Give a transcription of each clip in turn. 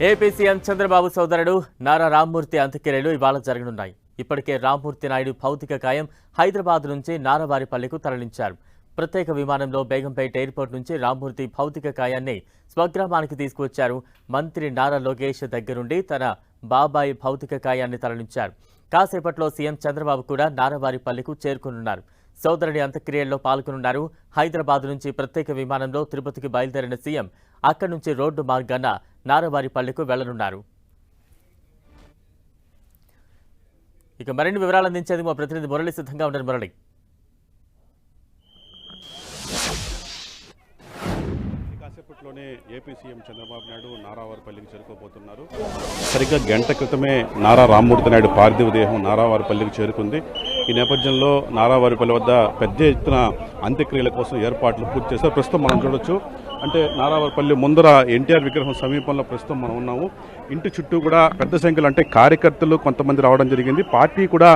AP CM Chandrababu సోదరుడు నారా రామ్మూర్తి అంత్యక్రియలు ఇవాళ జరగనున్నాయి. ఇప్పటికే రామ్మూర్తి నాయుడు భౌతిక కాయం హైదరాబాద్ నుంచి నారావారిపల్లికు తరలించారు. ప్రత్యేక విమానంలో బేగంపేట ఎయిర్పోర్ట్ నుంచి రామ్మూర్తి భౌతిక కాయాన్ని స్వగ్రామానికి తీసుకువచ్చారు. మంత్రి నారా లోకేష్ దగ్గరుండి తన బాబాయి భౌతిక కాయాన్ని తరలించారు. కాసేపట్లో సీఎం చంద్రబాబు కూడా నారావారిపల్లికు చేరుకునున్నారు. సోదరుడి అంత్యక్రియల్లో పాల్గొనున్నారు. హైదరాబాద్ నుంచి ప్రత్యేక విమానంలో తిరుపతికి బయలుదేరిన సీఎం అక్కడి నుంచి రోడ్డు మార్గాన నారావారిపల్లికు వెళ్లనున్నారు. ఇక మరిన్ని వివరాలు అందించేందుకు మా ప్రతినిధి మురళి సిద్ధంగా ఉన్నారు. మురళి, కాసేపట్లోనే ఏపీ సీఎం చంద్రబాబు నాయుడు నారావారిపల్లికి చేరుకోబోతున్నారు. సరిగ్గా గంట క్రితమే నారా రామ్మూర్తి నాయుడు పార్థివ దేహం నారావారిపల్లికి చేరుకుంది. ఈ నేపథ్యంలో నారావారిపల్లి వద్ద పెద్ద ఎత్తున అంత్యక్రియల కోసం ఏర్పాట్లు పూర్తి చేశారు. ప్రస్తుతం మనం చూడొచ్చు, అంటే నారావారిపల్లి ముందర ఎన్టీఆర్ విగ్రహం సమీపంలో ప్రస్తుతం మనం ఉన్నాము. ఇంటి చుట్టూ కూడా పెద్ద సంఖ్యలో అంటే కార్యకర్తలు కొంతమంది రావడం జరిగింది. పార్టీ కూడా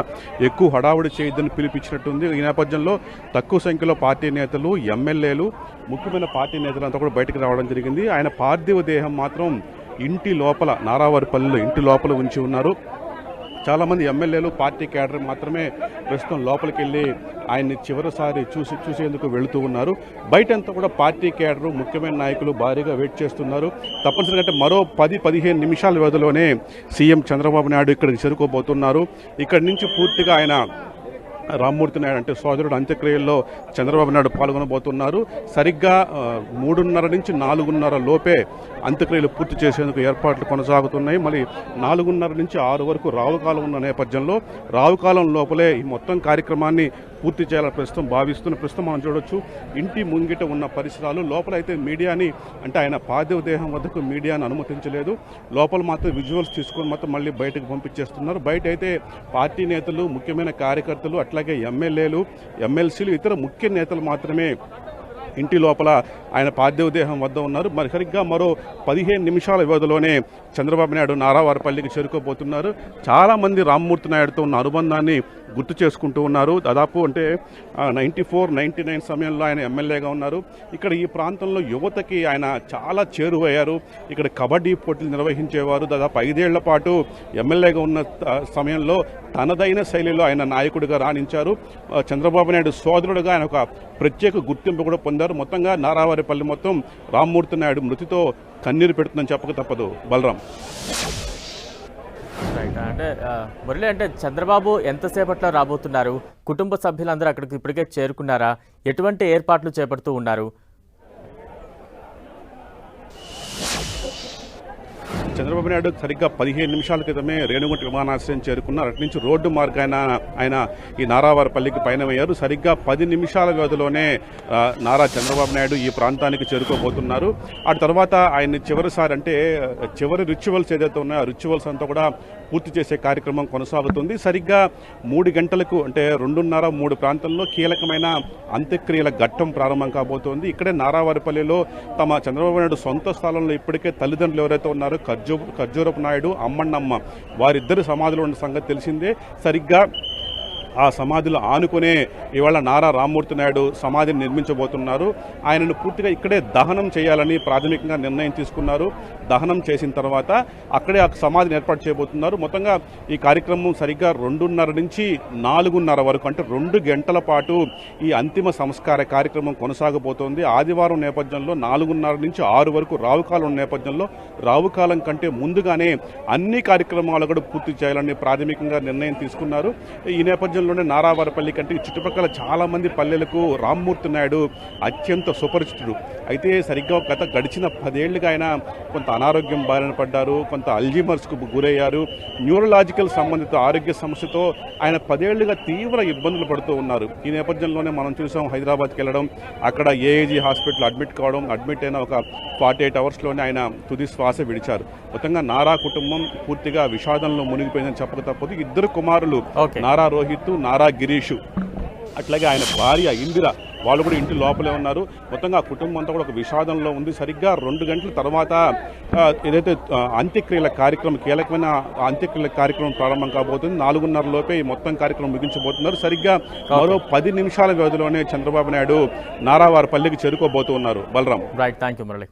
ఎక్కువ హడావుడి చేయొద్దని పిలిపించినట్టుంది. ఈ నేపథ్యంలో తక్కువ సంఖ్యలో పార్టీ నేతలు, ఎమ్మెల్యేలు, ముఖ్యమైన పార్టీ నేతలంతా కూడా బయటకు రావడం జరిగింది. ఆయన పార్థివ దేహం మాత్రం ఇంటి లోపల నారావారిపల్లిలో ఇంటి లోపల ఉంచి ఉన్నారు. చాలామంది ఎమ్మెల్యేలు, పార్టీ క్యాడర్ మాత్రమే ప్రస్తుతం లోపలికి వెళ్ళి ఆయన్ని చివరిసారి చూసేందుకు వెళుతూ ఉన్నారు. బయటంతా కూడా పార్టీ క్యాడరు, ముఖ్యమైన నాయకులు భారీగా వెయిట్ చేస్తున్నారు. తప్పనిసరిగా అంటే మరో 10-15 నిమిషాల వ్యవధిలోనే సీఎం చంద్రబాబు నాయుడు ఇక్కడికి చేరుకోబోతున్నారు. ఇక్కడి నుంచి పూర్తిగా ఆయన రామ్మూర్తి నాయుడు అంటే సోదరుడు అంత్యక్రియల్లో చంద్రబాబు నాయుడు పాల్గొనబోతున్నారు. సరిగ్గా 3:30 నుంచి 4:30 లోపే అంత్యక్రియలు పూర్తి చేసేందుకు ఏర్పాట్లు కొనసాగుతున్నాయి. మళ్ళీ 4:30 నుంచి 6 వరకు రావుకాలం ఉన్న నేపథ్యంలో రావుకాలం లోపలే ఈ మొత్తం కార్యక్రమాన్ని పూర్తి చేయాలని ప్రస్తుతం మనం చూడొచ్చు ఇంటి ముంగిట ఉన్న పరిసరాలు. లోపలైతే మీడియాని అంటే ఆయన పార్థివ దేహం వద్దకు మీడియాను అనుమతించలేదు. లోపల మాత్రం విజువల్స్ తీసుకొని మాత్రం మళ్ళీ బయటకు పంపించేస్తున్నారు. బయట అయితే పార్టీ నేతలు, ముఖ్యమైన కార్యకర్తలు, అట్లాగే ఎమ్మెల్యేలు, ఎమ్మెల్సీలు, ఇతర ముఖ్య నేతలు మాత్రమే ఇంటి లోపల ఆయన పార్థివ దేహం వద్ద ఉన్నారు. మరి సరిగ్గా మరో 15 నిమిషాల వ్యవధిలోనే చంద్రబాబు నాయుడు నారావారిపల్లికి చేరుకోబోతున్నారు. చాలామంది రామ్మూర్తి నాయుడుతో ఉన్న అనుబంధాన్ని గుర్తు చేసుకుంటూ ఉన్నారు. దాదాపు అంటే 94-99 సమయంలో ఆయన ఎమ్మెల్యేగా ఉన్నారు. ఇక్కడ ఈ ప్రాంతంలో యువతకి ఆయన చాలా చేరువయ్యారు. ఇక్కడ కబడ్డీ పోటీలు నిర్వహించేవారు. దాదాపు 5 ఏళ్ల పాటు ఎమ్మెల్యేగా ఉన్న సమయంలో తనదైన శైలిలో ఆయన నాయకుడిగా రాణించారు. చంద్రబాబు నాయుడు సోదరుడుగా ఆయన ఒక ప్రత్యేక గుర్తింపు కూడా పొందారు. మొత్తంగా నారావారిపల్లి మొత్తం రామ్మూర్తి నాయుడు మృతితో కన్నీరు పెడుతుందని చెప్పక తప్పదు. బలరాం, అంటే మురళి, అంటే చంద్రబాబు ఎంతసేపట్లో రాబోతున్నారు? కుటుంబ సభ్యులందరూ అక్కడికి ఇప్పటికే చేరుకున్నారా? ఎటువంటి ఏర్పాట్లు చేపడుతూ ఉన్నారు? చంద్రబాబు నాయుడు సరిగ్గా 15 నిమిషాల క్రితమే రేణుగుంట విమానాశ్రయం చేరుకున్నారు. అటు నుంచి రోడ్డు మార్గాన ఆయన ఈ నారావారిపల్లికి పయనమయ్యారు. సరిగ్గా 10 నిమిషాల వ్యవధిలోనే నారా చంద్రబాబు నాయుడు ఈ ప్రాంతానికి చేరుకోబోతున్నారు. ఆ తర్వాత ఆయన్ని చివరిసారి అంటే చివరి రిచువల్స్ ఏదైతే ఉన్నాయో ఆ రిచువల్స్ అంతా కూడా పూర్తి చేసే కార్యక్రమం కొనసాగుతుంది. సరిగ్గా 3 గంటలకు అంటే 2:30-3 ప్రాంతంలో కీలకమైన అంత్యక్రియల ఘట్టం ప్రారంభం కాబోతోంది. ఇక్కడే నారావారిపల్లిలో తమ చంద్రబాబు నాయుడు సొంత స్థలంలో ఇప్పటికే తల్లిదండ్రులు ఎవరైతే ఉన్నారో ఖర్జూరపు నాయుడు, అమ్మన్నమ్మ, వారిద్దరు సమాధిలో ఉన్న సంగతి తెలిసిందే. సరిగ్గా ఆ సమాధిలో ఆనుకునే ఇవాళ నారా రామ్మూర్తి నాయుడు సమాధిని నిర్మించబోతున్నారు. ఆయనను పూర్తిగా ఇక్కడే దహనం చేయాలని ప్రాథమికంగా నిర్ణయం తీసుకున్నారు. దహనం చేసిన తర్వాత అక్కడే ఆ సమాధిని ఏర్పాటు చేయబోతున్నారు. మొత్తంగా ఈ కార్యక్రమం సరిగ్గా 2:30 నుంచి 4:30 వరకు అంటే 2 గంటల పాటు ఈ అంతిమ సంస్కార కార్యక్రమం కొనసాగబోతోంది. ఆదివారం నేపథ్యంలో 4:30 నుంచి 6 వరకు రావుకాలం నేపథ్యంలో రావుకాలం కంటే ముందుగానే అన్ని కార్యక్రమాలు కూడా పూర్తి చేయాలని ప్రాథమికంగా నిర్ణయం తీసుకున్నారు. ఈ నేపథ్యంలో నారావారిపల్లి కంటే చుట్టుపక్కల చాలా మంది పల్లెలకు రామ్మూర్తి నాయుడు అత్యంత సుపరిచితుడు. అయితే సరిగ్గా గడిచిన 10 ఏళ్లుగా ఆయన కొంత అనారోగ్యం బారిన పడ్డారు, కొంత అల్జీమర్స్కు గురయ్యారు. న్యూరలాజికల్ సంబంధిత ఆరోగ్య సమస్యతో ఆయన 10 ఏళ్లుగా తీవ్ర ఇబ్బందులు పడుతూ ఉన్నారు. ఈ నేపథ్యంలోనే మనం చూసాం హైదరాబాద్కి వెళ్ళడం, అక్కడ ఏఏజీ హాస్పిటల్ అడ్మిట్ అయిన ఒక 48 అవర్స్లోనే ఆయన తుది శ్వాస విడిచారు. మొత్తంగా నారా కుటుంబం పూర్తిగా విషాదంలో మునిగిపోయిందని చెప్పక తప్పదు. 2 కుమారులు నారా రోహిత్, నారా గిరీషు, అట్లాగే ఆయన భార్య ఇందిర, వాళ్ళు కూడా ఇంటి లోపలే ఉన్నారు. మొత్తంగా ఆ కుటుంబం అంతా కూడా ఒక విషాదంలో ఉంది. సరిగ్గా 2 గంటల తర్వాత ఏదైతే అంత్యక్రియల కార్యక్రమం, కీలకమైన అంత్యక్రియల కార్యక్రమం ప్రారంభం కాబోతుంది. 4:30 లోపే ఈ మొత్తం కార్యక్రమం ముగించబోతున్నారు. సరిగ్గా మరో 10 నిమిషాల వ్యవధిలోనే చంద్రబాబు నాయుడు నారావారిపల్లికి చేరుకోబోతున్నారు. Balaram, right, thank you Murali.